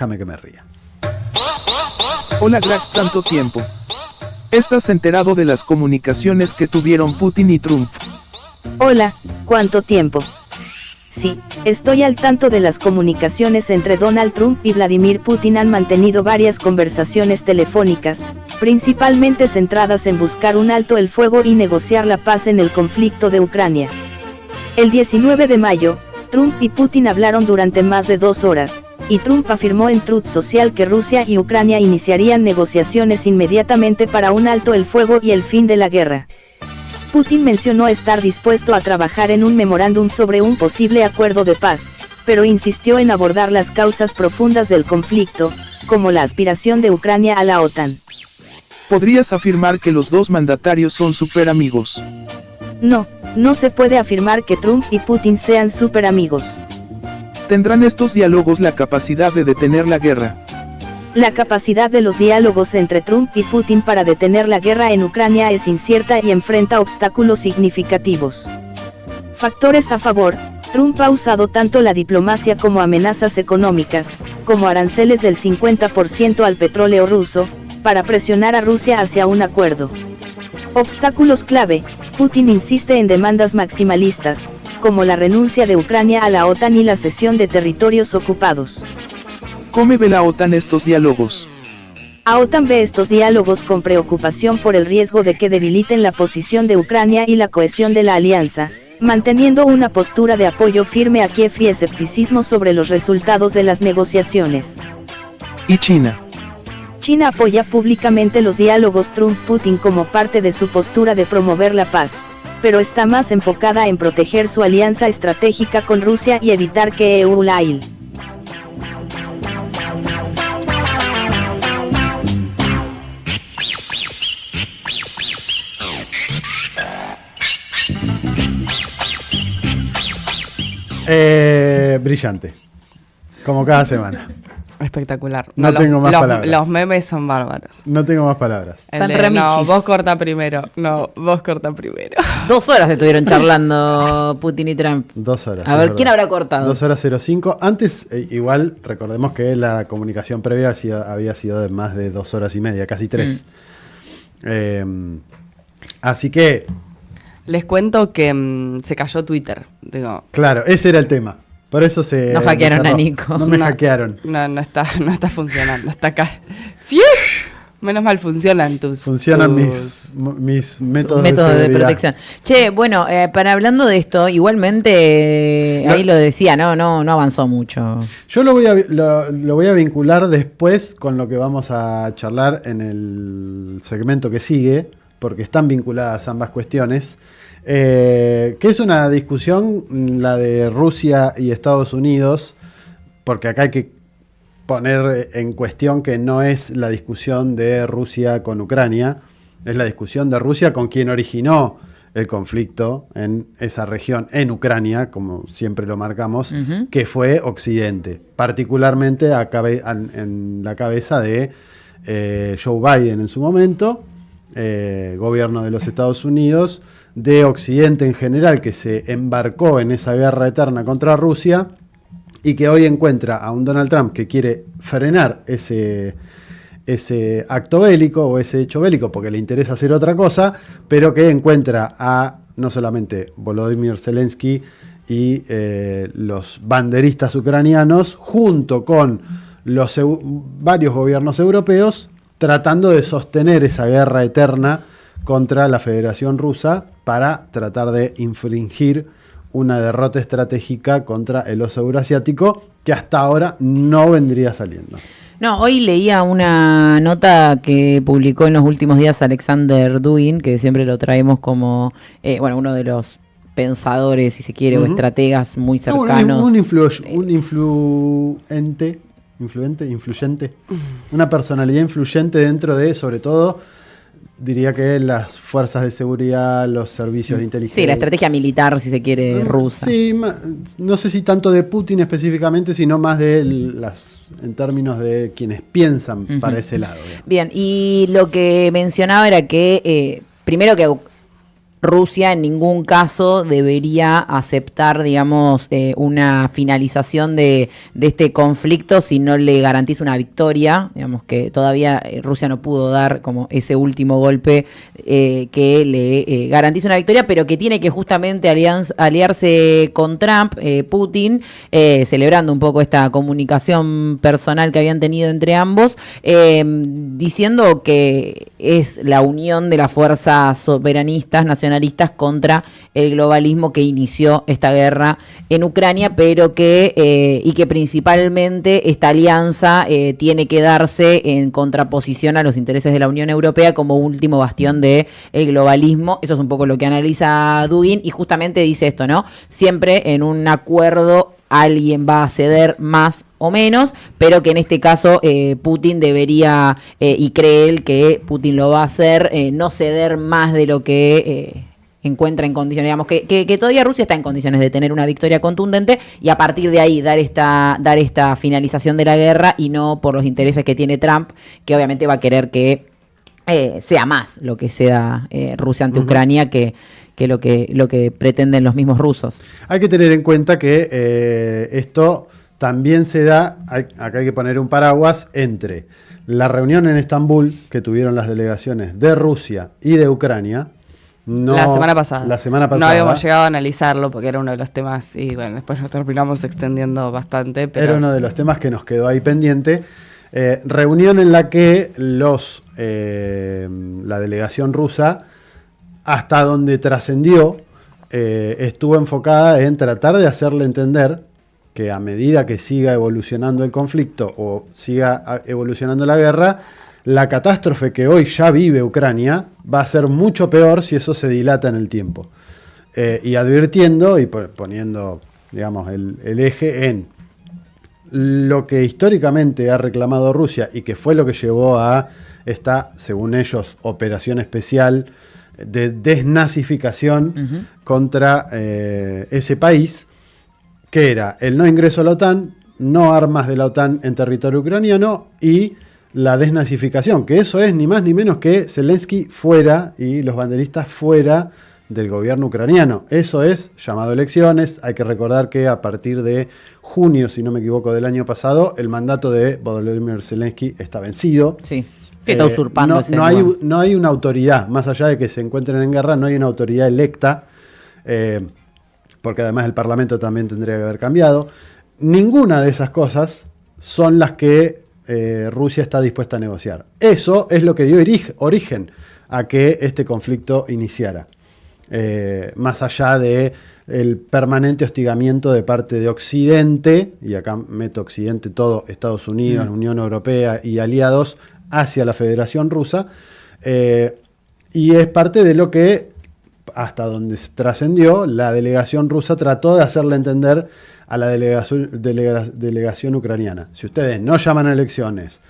Déjame que me ría. Hola Greg, tanto tiempo. ¿Estás enterado de las comunicaciones que tuvieron Putin y Trump? Hola, ¿cuánto tiempo? Sí, estoy al tanto de las comunicaciones entre Donald Trump y Vladimir Putin. Han mantenido varias conversaciones telefónicas, principalmente centradas en buscar un alto el fuego y negociar la paz en el conflicto de Ucrania. El 19 de mayo, Trump y Putin hablaron durante más de 2 horas, y Trump afirmó en Truth Social que Rusia y Ucrania iniciarían negociaciones inmediatamente para un alto el fuego y el fin de la guerra. Putin mencionó estar dispuesto a trabajar en un memorándum sobre un posible acuerdo de paz, pero insistió en abordar las causas profundas del conflicto, como la aspiración de Ucrania a la OTAN. ¿Podrías afirmar que los dos mandatarios son súper amigos? No se puede afirmar que Trump y Putin sean súper amigos. ¿Tendrán estos diálogos la capacidad de detener la guerra? La capacidad de los diálogos entre Trump y Putin para detener la guerra en Ucrania es incierta y enfrenta obstáculos significativos. Factores a favor: Trump ha usado tanto la diplomacia como amenazas económicas, como aranceles del 50% al petróleo ruso, para presionar a Rusia hacia un acuerdo. Obstáculos clave: Putin insiste en demandas maximalistas, como la renuncia de Ucrania a la OTAN y la cesión de territorios ocupados. ¿Cómo ve la OTAN estos diálogos? La OTAN ve estos diálogos con preocupación por el riesgo de que debiliten la posición de Ucrania y la cohesión de la alianza, manteniendo una postura de apoyo firme a Kiev y escepticismo sobre los resultados de las negociaciones. ¿Y China? China apoya públicamente los diálogos Trump-Putin como parte de su postura de promover la paz, pero está más enfocada en proteger su alianza estratégica con Rusia y evitar que EU la aísle. Brillante. Como cada semana. Espectacular. No tengo más palabras. Los memes son bárbaros. No tengo más palabras. No, vos corta primero. 2 horas estuvieron charlando Putin y Trump. 2 horas. A ver, ¿quién habrá cortado? 2 horas 05. Antes, igual, recordemos que la comunicación previa había sido de más de 2 horas y media, casi 3. Así que... Les cuento que se cayó Twitter. Digo, Claro, ese era el tema. Por eso se... No hackearon cerró. a Nico. No me hackearon. No está funcionando. Está acá. ¡Fiu! Menos mal funcionan Funcionan mis métodos de seguridad. protección. Che, bueno, para hablando de esto, igualmente ahí lo decía, no avanzó mucho. Yo lo voy a vincular después con lo que vamos a charlar en el segmento que sigue, porque están vinculadas ambas cuestiones. Que es una discusión, la de Rusia y Estados Unidos, porque acá hay que poner en cuestión que no es la discusión de Rusia con Ucrania, es la discusión de Rusia con quien originó el conflicto en esa región, en Ucrania, como siempre lo marcamos, que fue Occidente, particularmente en la cabeza de Joe Biden en su momento, gobierno de los Estados Unidos, de Occidente en general, que se embarcó en esa guerra eterna contra Rusia y que hoy encuentra a un Donald Trump que quiere frenar ese acto bélico o ese hecho bélico porque le interesa hacer otra cosa, pero que encuentra a no solamente Volodymyr Zelensky y los banderistas ucranianos junto con varios gobiernos europeos tratando de sostener esa guerra eterna contra la Federación Rusa para tratar de infringir una derrota estratégica contra el oso eurasiático que hasta ahora no vendría saliendo. No, hoy leía una nota que publicó en los últimos días Alexander Dugin, que siempre lo traemos como uno de los pensadores, si se quiere, o estrategas muy cercanos. Influyente. Una personalidad influyente dentro de, sobre todo, diría que las fuerzas de seguridad, los servicios de inteligencia. Sí, la estrategia militar, si se quiere, rusa. Sí, no sé si tanto de Putin específicamente, sino más de en términos de quienes piensan para ese lado. Bien, y lo que mencionaba era que, primero que Rusia en ningún caso debería aceptar, digamos, una finalización de este conflicto si no le garantiza una victoria. Digamos que todavía Rusia no pudo dar como ese último golpe que le garantiza una victoria, pero que tiene que justamente aliarse con Trump, Putin, celebrando un poco esta comunicación personal que habían tenido entre ambos, diciendo que es la unión de las fuerzas soberanistas, nacionalistas, contra el globalismo que inició esta guerra en Ucrania, pero que y que principalmente esta alianza tiene que darse en contraposición a los intereses de la Unión Europea como último bastión del globalismo. Eso es un poco lo que analiza Dugin y justamente dice esto, ¿no? Siempre en un acuerdo alguien va a ceder más o menos, pero que en este caso Putin debería, y cree él que Putin lo va a hacer, no ceder más de lo que encuentra en condiciones, digamos, que todavía Rusia está en condiciones de tener una victoria contundente y a partir de ahí dar esta finalización de la guerra y no por los intereses que tiene Trump, que obviamente va a querer que sea más lo que sea Rusia ante Ucrania que lo que pretenden los mismos rusos. Hay que tener en cuenta que esto también se da, acá hay que poner un paraguas entre la reunión en Estambul que tuvieron las delegaciones de Rusia y de Ucrania. La semana pasada. No habíamos llegado a analizarlo porque era uno de los temas y bueno, después nos terminamos extendiendo bastante. Pero era uno de los temas que nos quedó ahí pendiente. Reunión en la que la delegación rusa, hasta donde trascendió, estuvo enfocada en tratar de hacerle entender que a medida que siga evolucionando el conflicto o siga evolucionando la guerra, la catástrofe que hoy ya vive Ucrania va a ser mucho peor si eso se dilata en el tiempo. Y advirtiendo y poniendo, digamos, el eje en lo que históricamente ha reclamado Rusia y que fue lo que llevó a esta, según ellos, operación especial de desnazificación contra ese país, que era el no ingreso a la OTAN, no armas de la OTAN en territorio ucraniano y la desnazificación, que eso es ni más ni menos que Zelensky fuera y los banderistas fuera del gobierno ucraniano. Eso es llamado elecciones. Hay que recordar que a partir de junio, si no me equivoco, del año pasado, el mandato de Volodymyr Zelensky está vencido. Sí. Que está usurpando no hay una autoridad, más allá de que se encuentren en guerra, no hay una autoridad electa, porque además el Parlamento también tendría que haber cambiado. Ninguna de esas cosas son las que Rusia está dispuesta a negociar. Eso es lo que dio origen a que este conflicto iniciara. Más allá de el permanente hostigamiento de parte de Occidente, y acá meto Occidente todo, Estados Unidos, Unión Europea y aliados, hacia la Federación Rusa, y es parte de lo que, hasta donde trascendió, la delegación rusa trató de hacerle entender a la delegación ucraniana. Si ustedes no llaman a elecciones,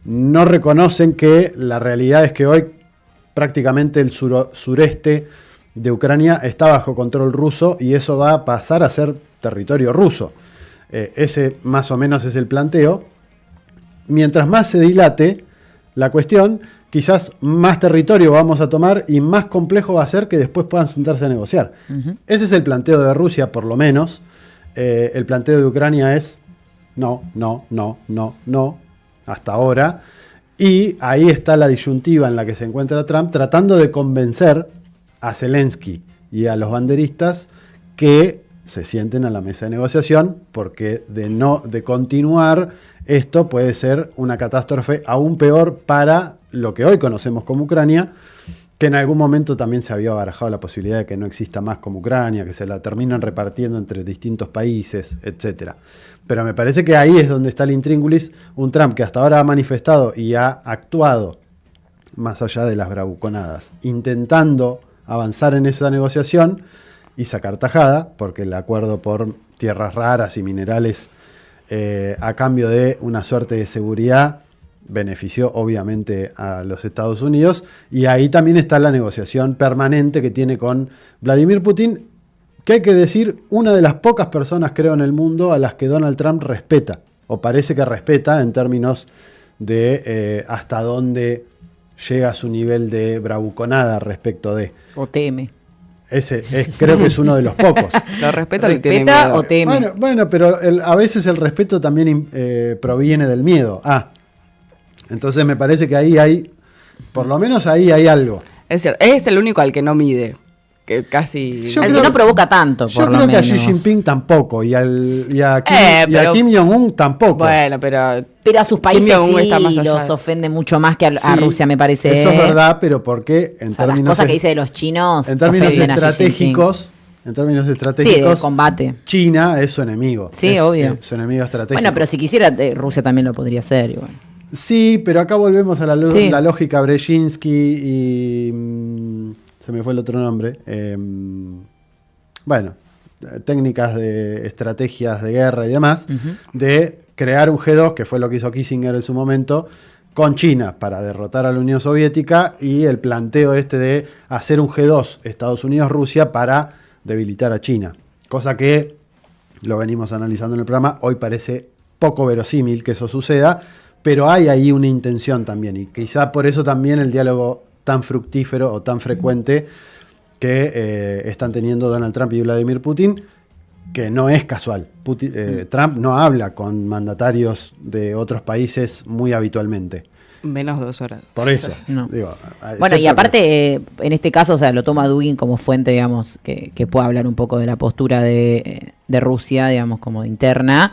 no reconocen que la realidad es que hoy prácticamente el sureste de Ucrania está bajo control ruso y eso va a pasar a ser territorio ruso. Ese más o menos es el planteo. Mientras más se dilate la cuestión, quizás más territorio vamos a tomar y más complejo va a ser que después puedan sentarse a negociar. Ese es el planteo de Rusia, por lo menos. El planteo de Ucrania es no, hasta ahora. Y ahí está la disyuntiva en la que se encuentra Trump, tratando de convencer a Zelensky y a los banderistas que se sienten a la mesa de negociación, porque de continuar esto puede ser una catástrofe aún peor para lo que hoy conocemos como Ucrania, que en algún momento también se había barajado la posibilidad de que no exista más como Ucrania, que se la terminan repartiendo entre distintos países, etc. Pero me parece que ahí es donde está el intríngulis, un Trump que hasta ahora ha manifestado y ha actuado, más allá de las bravuconadas, intentando avanzar en esa negociación y sacar tajada, porque el acuerdo por tierras raras y minerales a cambio de una suerte de seguridad benefició obviamente a los Estados Unidos, y ahí también está la negociación permanente que tiene con Vladimir Putin, que hay que decir, una de las pocas personas creo en el mundo a las que Donald Trump respeta, o parece que respeta en términos de hasta dónde llega su nivel de bravuconada respecto de... O teme. creo que es uno de los pocos. Lo respeto, le tiene ¿Respeta miedo. o teme? Bueno, pero a veces el respeto también proviene del miedo. Entonces me parece que ahí hay, por lo menos ahí hay algo. Es cierto, es el único al que no mide. Que casi. Yo Al creo que no provoca tanto, Yo por lo creo que a menos. Xi Jinping tampoco, y a pero- Kim Jong-un tampoco. Bueno, pero. Pero a sus países Kim Jong-un sí está más allá. los ofende mucho más que a Sí, Rusia, me parece. Eso es verdad, pero porque O sea, las cosas que dice de los chinos en términos ofenden a Xi estratégicos, Jinping. Sí, de combate. China es su enemigo. Sí, es, obvio. su enemigo estratégico. Bueno, pero si quisiera, Rusia también lo podría hacer. Igual. Sí, pero acá volvemos a Sí. la lógica Brzezinski y... se me fue el otro nombre. Técnicas de estrategias de guerra y demás, de crear un G2, que fue lo que hizo Kissinger en su momento, con China para derrotar a la Unión Soviética, y el planteo de hacer un G2 Estados Unidos-Rusia para debilitar a China. Cosa que, lo venimos analizando en el programa, hoy parece poco verosímil que eso suceda, pero hay ahí una intención también, y quizá por eso también el diálogo tan fructífero o tan frecuente que están teniendo Donald Trump y Vladimir Putin, que no es casual. Trump no habla con mandatarios de otros países muy habitualmente. Menos 2 horas. Por eso. No. Digo, Bueno, y excepto aparte, en este caso, o sea, lo toma Dugin como fuente, digamos, que pueda hablar un poco de la postura de Rusia, digamos, como interna.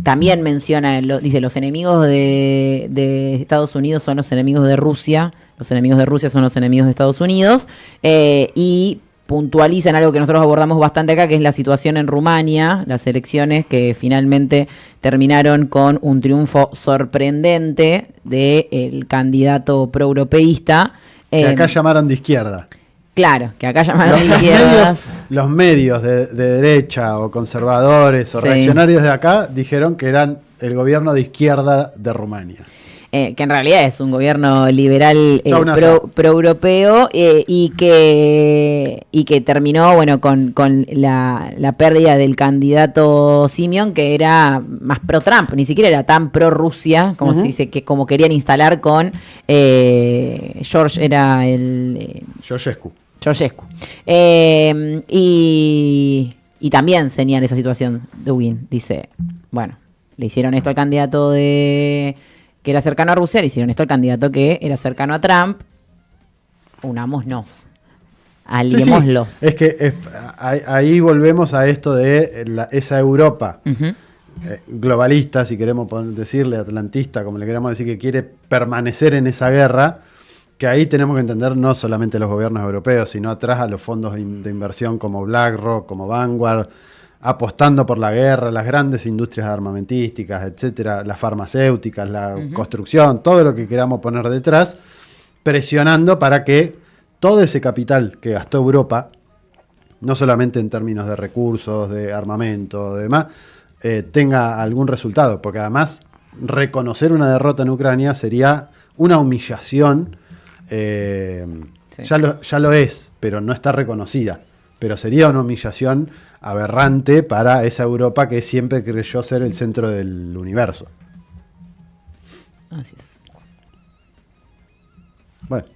También menciona, dice, los enemigos de Estados Unidos son los enemigos de Rusia, los enemigos de Rusia son los enemigos de Estados Unidos, y puntualizan algo que nosotros abordamos bastante acá, que es la situación en Rumania, las elecciones que finalmente terminaron con un triunfo sorprendente del candidato proeuropeísta. que acá llamaron de izquierda. Claro, que acá llamaron de izquierdas. Los medios de derecha o conservadores o Sí. reaccionarios de acá dijeron que eran el gobierno de izquierda de Rumania. Que en realidad es un gobierno liberal Chau, NASA. pro-europeo y que terminó con la pérdida del candidato Simeon, que era más pro-Trump, ni siquiera era tan pro-Rusia como se dice, que como querían instalar con George, era el Georgescu. Georgescu. Y también señala esa situación Dugin. Dice, bueno, le hicieron esto al candidato que era cercano a Rusia, le hicieron esto al candidato que era cercano a Trump. Unámonos. Aliémoslos. Sí, sí. Es que ahí volvemos a esto de esa Europa Ujú. globalista, si queremos decirle, atlantista, como le queramos decir, que quiere permanecer en esa guerra, que ahí tenemos que entender no solamente los gobiernos europeos, sino atrás a los fondos de inversión como BlackRock, como Vanguard, apostando por la guerra, las grandes industrias armamentísticas, etcétera, las farmacéuticas, la construcción, todo lo que queramos poner detrás, presionando para que todo ese capital que gastó Europa, no solamente en términos de recursos, de armamento, de demás, tenga algún resultado, porque además reconocer una derrota en Ucrania sería una humillación, Sí. ya lo es, pero no está reconocida, pero sería una humillación aberrante para esa Europa que siempre creyó ser el centro del universo. Así es. Bueno,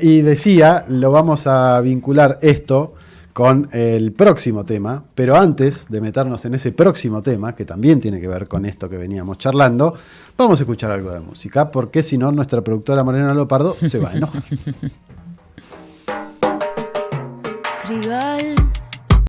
y decía, lo vamos a vincular esto con el próximo tema, pero antes de meternos en ese próximo tema, que también tiene que ver con esto que veníamos charlando, vamos a escuchar algo de música, porque si no, nuestra productora Morena Lopardo se va a enojar. Trigal